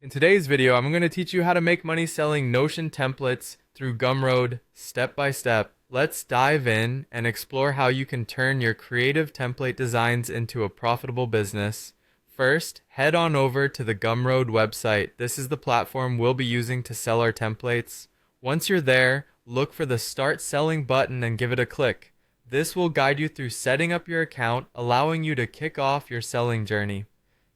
In today's video, I'm going to teach you how to make money selling Notion templates through Gumroad step by step. Let's dive in and explore how you can turn your creative template designs into a profitable business. First, head on over to the Gumroad website. This is the platform we'll be using to sell our templates. Once you're there, look for the Start Selling button and give it a click. This will guide you through setting up your account, allowing you to kick off your selling journey.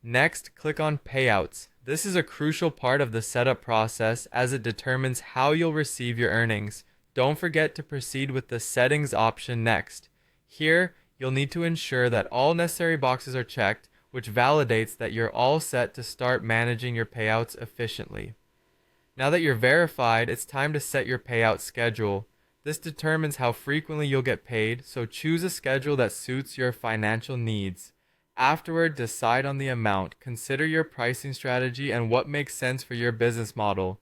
Next, click on Payouts. This is a crucial part of the setup process as it determines how you'll receive your earnings. Don't forget to proceed with the Settings option next. Here, you'll need to ensure that all necessary boxes are checked, which validates that you're all set to start managing your payouts efficiently. Now that you're verified, it's time to set your payout schedule. This determines how frequently you'll get paid, so choose a schedule that suits your financial needs. Afterward, decide on the amount. Consider your pricing strategy and what makes sense for your business model.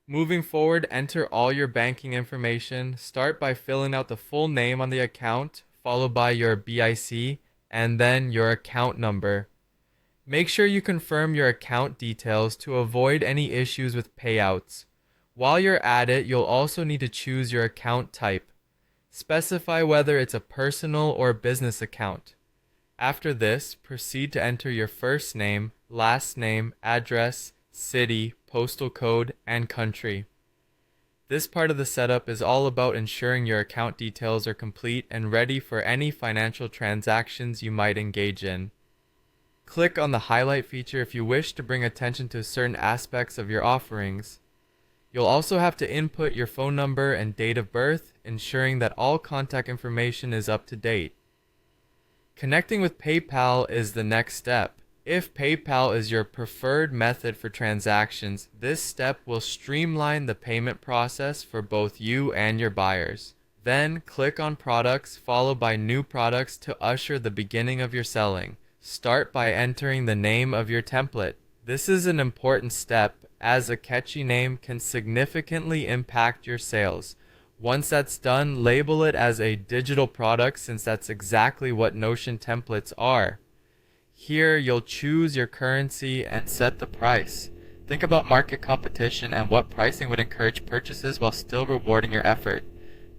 Moving forward, enter all your banking information. Start by filling out the full name on the account, followed by your BIC, and then your account number. Make sure you confirm your account details to avoid any issues with payouts. While you're at it, you'll also need to choose your account type. Specify whether it's a personal or business account. After this, proceed to enter your first name, last name, address, city, postal code, and country. This part of the setup is all about ensuring your account details are complete and ready for any financial transactions you might engage in. Click on the highlight feature if you wish to bring attention to certain aspects of your offerings. You'll also have to input your phone number and date of birth, ensuring that all contact information is up to date. Connecting with PayPal is the next step. If PayPal is your preferred method for transactions, this step will streamline the payment process for both you and your buyers. Then click on Products, followed by New Products to usher the beginning of your selling. Start by entering the name of your template. This is an important step as a catchy name can significantly impact your sales. Once that's done, label it as a digital product since that's exactly what Notion templates are. Here, you'll choose your currency and set the price. Think about market competition and what pricing would encourage purchases while still rewarding your effort.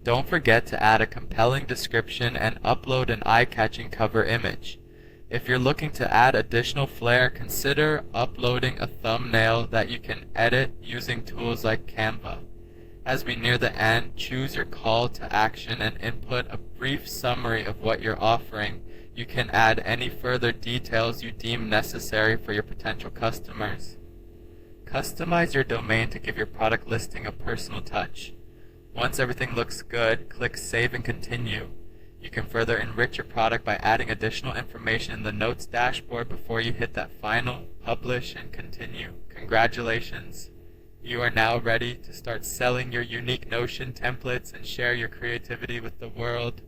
Don't forget to add a compelling description and upload an eye-catching cover image. If you're looking to add additional flair, consider uploading a thumbnail that you can edit using tools like Canva. As we near the end, choose your call to action and input a brief summary of what you're offering. You can add any further details you deem necessary for your potential customers. Customize your domain to give your product listing a personal touch. Once everything looks good, click Save and Continue. You can further enrich your product by adding additional information in the Notes dashboard before you hit that final Publish and Continue. Congratulations! You are now ready to start selling your unique Notion templates and share your creativity with the world.